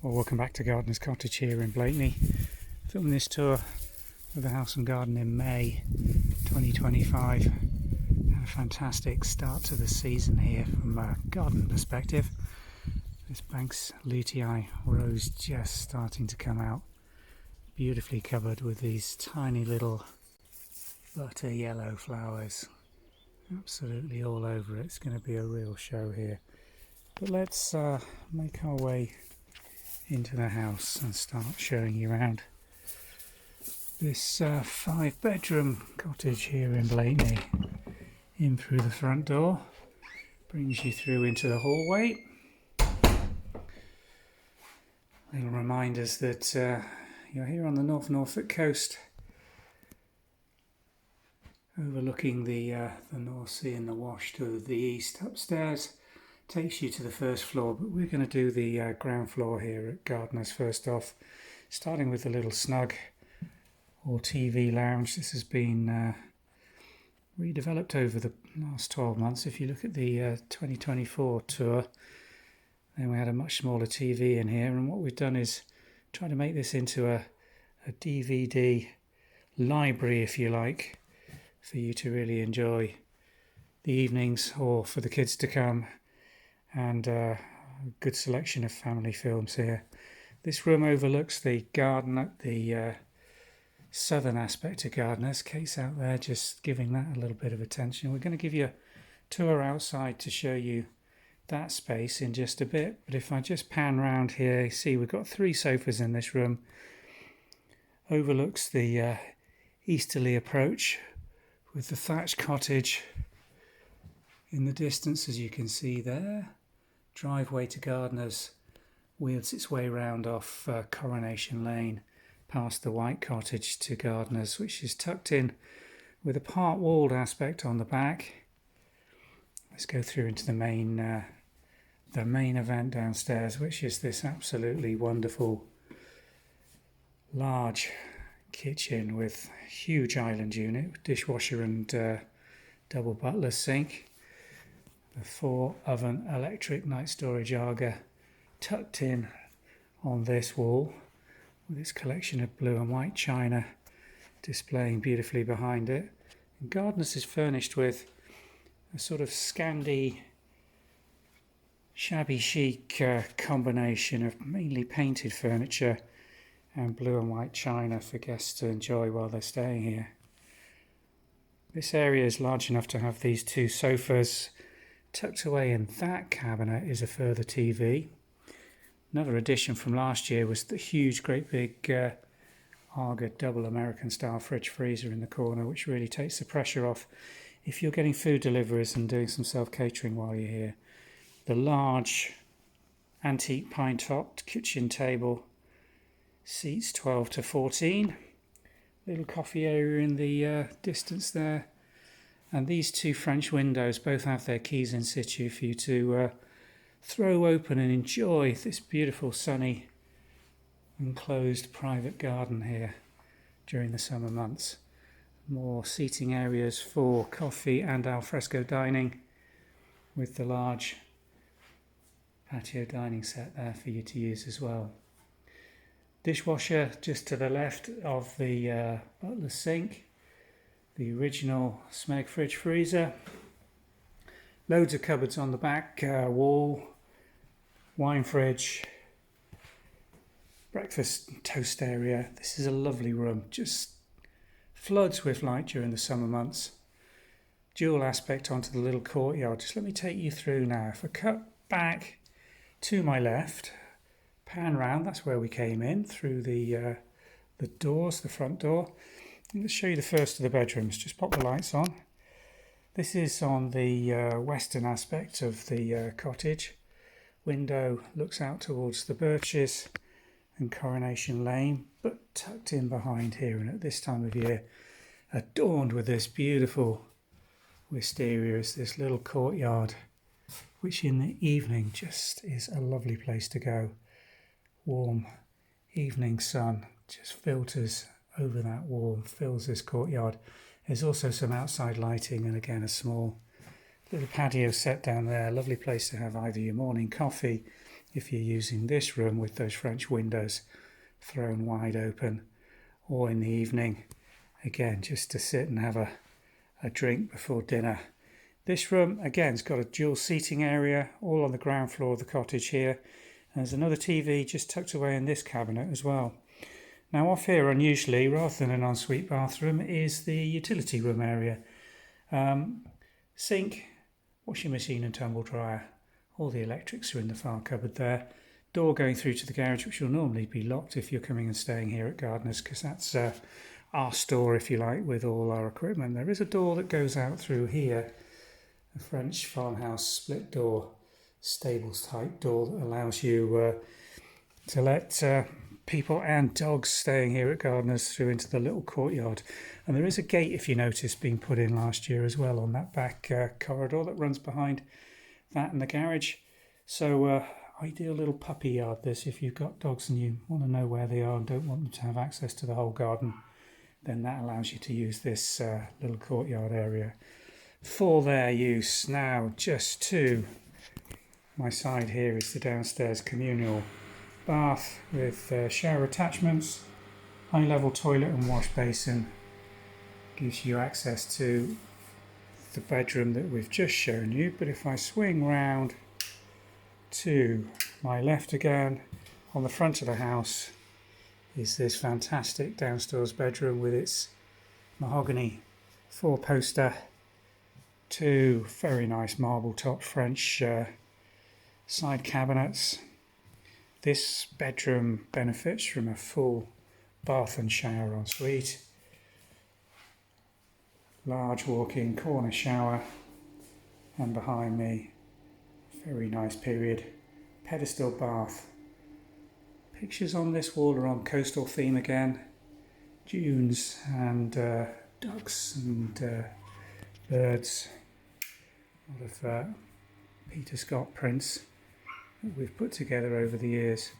Well, welcome back to Gardeners Cottage here in Blakeney. Filming this tour of the house and garden in May 2025. Had a fantastic start to the season here from a garden perspective. This Banks luteii rose just starting to come out, beautifully covered with these tiny little butter yellow flowers absolutely all over it. It's going to be a real show here. But let's make our way into the house and start showing you around this 5-bedroom cottage here in Blakeney. In through the front door, brings you through into the hallway. Little reminders that you're here on the North Norfolk Coast, overlooking the North Sea and the Wash to the east. Upstairs takes you to the first floor, but we're going to do the ground floor here at Gardeners first off, starting with the little snug or TV lounge. This has been redeveloped over the last 12 months. If you look at the 2024 tour, then we had a much smaller TV in here, and what we've done is try to make this into a DVD library, if you like, for you to really enjoy the evenings or for the kids to come, and a good selection of family films here. This room overlooks the garden at the southern aspect of Gardeners. Kate's out there just giving that a little bit of attention. We're going to give you a tour outside to show you that space in just a bit, but if I just pan round here, you see we've got 3 sofas in this room. Overlooks the easterly approach with the thatched cottage in the distance, as you can see there. Driveway to Gardeners wheels its way round off Coronation Lane past the white cottage to Gardeners, which is tucked in with a part-walled aspect on the back. Let's go through into the main event downstairs, which is this absolutely wonderful large kitchen with huge island unit, dishwasher and double butler sink. The 4-oven electric night storage Aga tucked in on this wall with its collection of blue and white china displaying beautifully behind it. And Gardeners is furnished with a sort of Scandi shabby chic combination of mainly painted furniture and blue and white china for guests to enjoy while they're staying here. This area is large enough to have these 2 sofas. Tucked away in that cabinet is a further TV. Another addition from last year was the huge, great big Aga double American style fridge freezer in the corner, which really takes the pressure off if you're getting food deliveries and doing some self-catering while you're here. The large antique pine-topped kitchen table seats 12 to 14. Little coffee area in the distance there. And these 2 French windows both have their keys in situ for you to throw open and enjoy this beautiful sunny enclosed private garden here during the summer months. More seating areas for coffee and alfresco dining, with the large patio dining set there for you to use as well. Dishwasher just to the left of the butler sink. The original Smeg fridge freezer. Loads of cupboards on the back wall. Wine fridge. Breakfast and toast area. This is a lovely room. Just floods with light during the summer months. Dual aspect onto the little courtyard. Just let me take you through now. If I cut back to my left, pan round, that's where we came in, through the doors, the front door. Let's show you the first of the bedrooms. Just pop the lights on. This is on the western aspect of the cottage. Window looks out towards the birches and Coronation Lane, but tucked in behind here, and at this time of year adorned with this beautiful wisteria is this little courtyard, which in the evening just is a lovely place to go. Warm evening sun just filters over that wall, fills this courtyard. There's also some outside lighting, and again a small little patio set down there. Lovely place to have either your morning coffee if you're using this room with those French windows thrown wide open, or in the evening, again, just to sit and have a drink before dinner. This room, again, has got a dual seating area, all on the ground floor of the cottage here. And there's another TV just tucked away in this cabinet as well. Now off here, unusually, rather than an ensuite bathroom, is the utility room area. Sink, washing machine and tumble dryer. All the electrics are in the far cupboard there. Door going through to the garage, which will normally be locked if you're coming and staying here at Gardeners, because that's our store, if you like, with all our equipment. There is a door that goes out through here, a French farmhouse split door, stables type door that allows you to let people and dogs staying here at Gardeners through into the little courtyard. And there is a gate, if you notice, being put in last year as well on that back corridor that runs behind that and the garage. So ideal little puppy yard this, if you've got dogs and you want to know where they are and don't want them to have access to the whole garden, then that allows you to use this little courtyard area for their use. Now, just to my side here is the downstairs communal bath with shower attachments, high level toilet and wash basin. Gives you access to the bedroom that we've just shown you. But if I swing round to my left again, on the front of the house is this fantastic downstairs bedroom with its mahogany four-poster, two very nice marble top French side cabinets. This bedroom benefits from a full bath and shower ensuite, large walk-in corner shower, and behind me, very nice period pedestal bath. Pictures on this wall are on coastal theme again, dunes and ducks and birds. A lot of Peter Scott prints that we've put together over the years.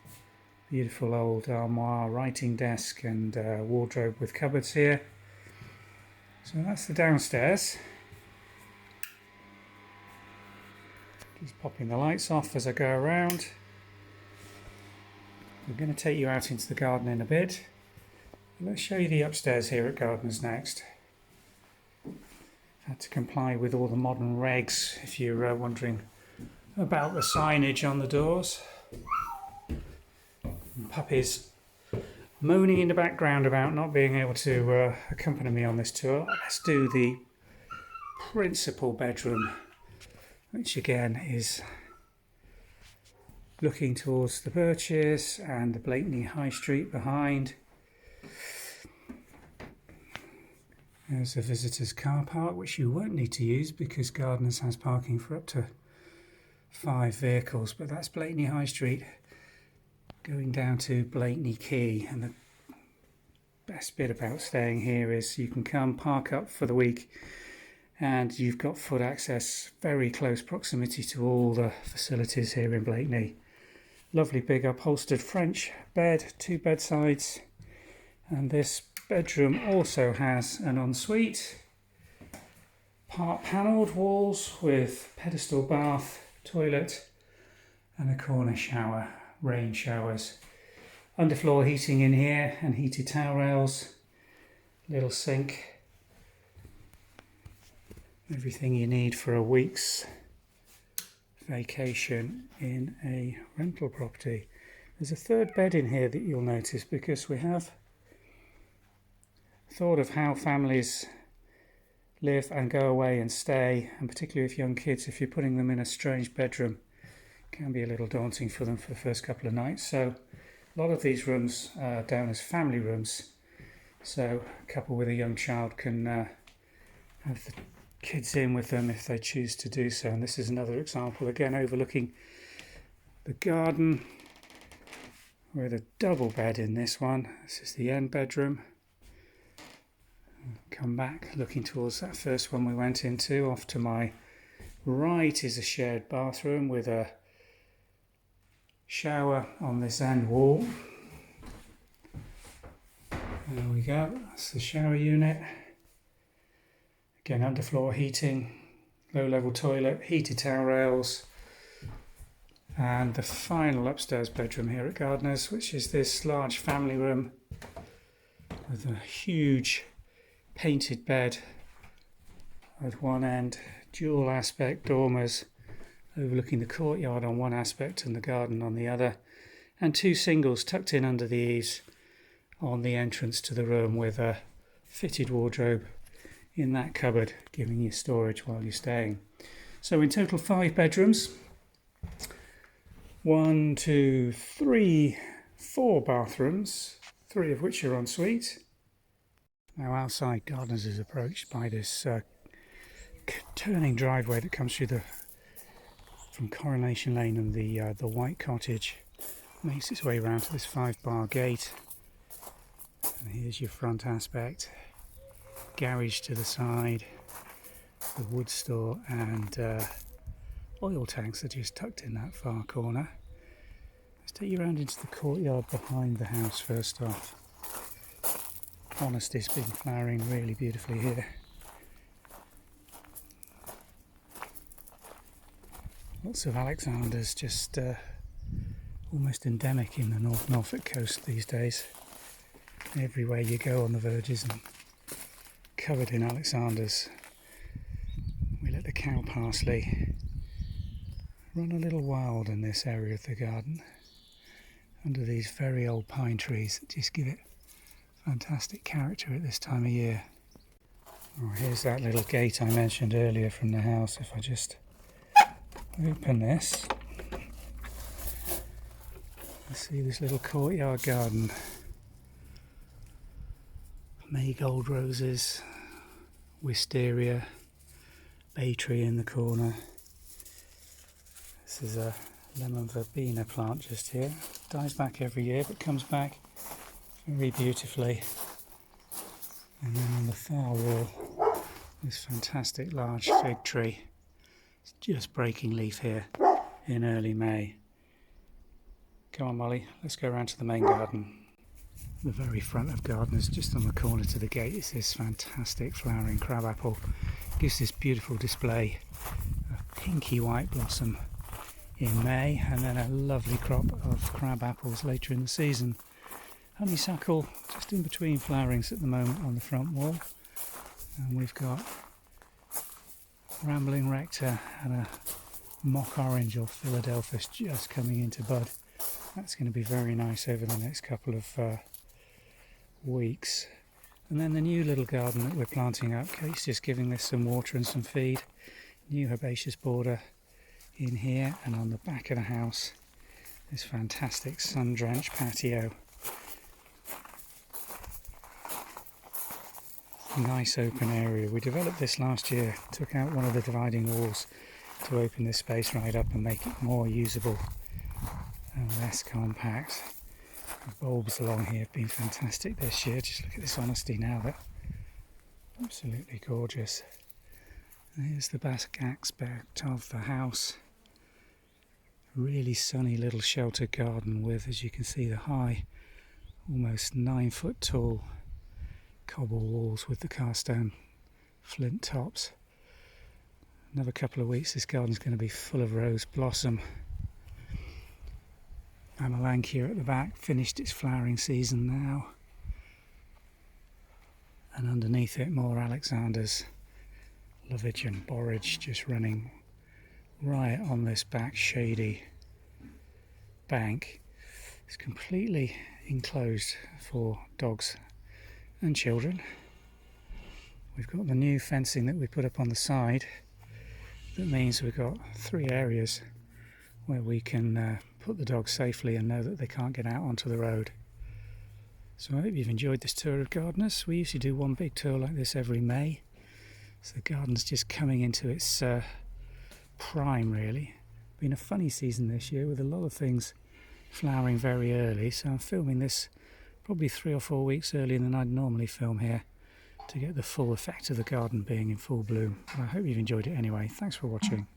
Beautiful old armoire, writing desk and wardrobe with cupboards here. So that's the downstairs. Just popping the lights off as I go around. I'm going to take you out into the garden in a bit. Let's show you the upstairs here at Gardeners next. Had to comply with all the modern regs if you're wondering about the signage on the doors. And puppies moaning in the background about not being able to accompany me on this tour. Let's do the principal bedroom, which again is looking towards the Birches and the Blakeney High Street behind. There's a visitors car park, which you won't need to use because Gardeners has parking for up to 5 vehicles, but that's Blakeney High Street going down to Blakeney Quay. And the best bit about staying here is you can come park up for the week and you've got foot access, very close proximity to all the facilities here in Blakeney. Lovely big upholstered French bed, 2 bedsides, and this bedroom also has an ensuite, part panelled walls with pedestal bath, toilet and a corner shower, rain showers, underfloor heating in here and heated towel rails, little sink, everything you need for a week's vacation in a rental property. There's a third bed in here that you'll notice because we have thought of how families live and go away and stay, and particularly with young kids, if you're putting them in a strange bedroom, it can be a little daunting for them for the first couple of nights. So a lot of these rooms are down as family rooms, so a couple with a young child can have the kids in with them if they choose to do so. And this is another example, again overlooking the garden with a double bed in this one. This is the end bedroom. Come back looking towards that first one we went into. Off to my right is a shared bathroom with a shower on this end wall. There we go, that's the shower unit. Again, underfloor heating, low level toilet, heated towel rails, And the final upstairs bedroom here at Gardeners, which is this large family room with a huge painted bed at one end, dual aspect dormers overlooking the courtyard on one aspect and the garden on the other, and two singles tucked in under the eaves on the entrance to the room with a fitted wardrobe in that cupboard, giving you storage while you're staying. So in total 5 bedrooms, 1, 2, 3, 4 bathrooms, 3 of which are en suite. Now outside Gardeners is approached by this turning driveway that comes through from Coronation Lane and the White Cottage, makes its way round to this 5-bar gate. And here's your front aspect, garage to the side, the wood store and oil tanks are just tucked in that far corner. Let's take you around into the courtyard behind the house first off. Honesty's been flowering really beautifully here. Lots of Alexanders, just almost endemic in the North Norfolk Coast these days. Everywhere you go on the verges and covered in Alexanders. We let the cow parsley run a little wild in this area of the garden under these very old pine trees that just give it fantastic character at this time of year. Oh, here's that little gate I mentioned earlier from the house. If I just open this, you see this little courtyard garden. Marigold roses, wisteria, bay tree in the corner. This is a lemon verbena plant just here. Dies back every year but comes back very beautifully. And then on the far wall, this fantastic large fig tree. It's just breaking leaf here in early May. Come on Molly, let's go around to the main garden. The very front of Gardeners, just on the corner to the gate, is this fantastic flowering crabapple. Gives this beautiful display of pinky white blossom in May, and then a lovely crop of crab apples later in the season. Honeysuckle just in between flowerings at the moment on the front wall, and we've got rambling rector and a mock orange or Philadelphus just coming into bud. That's going to be very nice over the next couple of weeks. And then the new little garden that we're planting up, Kate's just giving this some water and some feed. New herbaceous border in here, and on the back of the house this fantastic sun-drenched patio. Nice open area. We developed this last year, took out one of the dividing walls to open this space right up and make it more usable and less compact. The bulbs along here have been fantastic this year. Just look at this honesty now, they're absolutely gorgeous. And here's the back aspect of the house. Really sunny little sheltered garden with, as you can see, the high, almost 9-foot tall cobble walls with the cast stone flint tops. Another couple of weeks this garden's going to be full of rose blossom. Amelanchier at the back finished its flowering season now, and underneath it more Alexanders, lovage and borage just running right on this back shady bank. It's completely enclosed for dogs and children. We've got the new fencing that we put up on the side. That means we've got 3 areas where we can put the dogs safely and know that they can't get out onto the road. So I hope you've enjoyed this tour of Gardeners. We usually do one big tour like this every May. So the garden's just coming into its prime really. Been a funny season this year with a lot of things flowering very early, so I'm filming this probably 3 or 4 weeks earlier than I'd normally film here to get the full effect of the garden being in full bloom. But I hope you've enjoyed it anyway. Thanks for watching.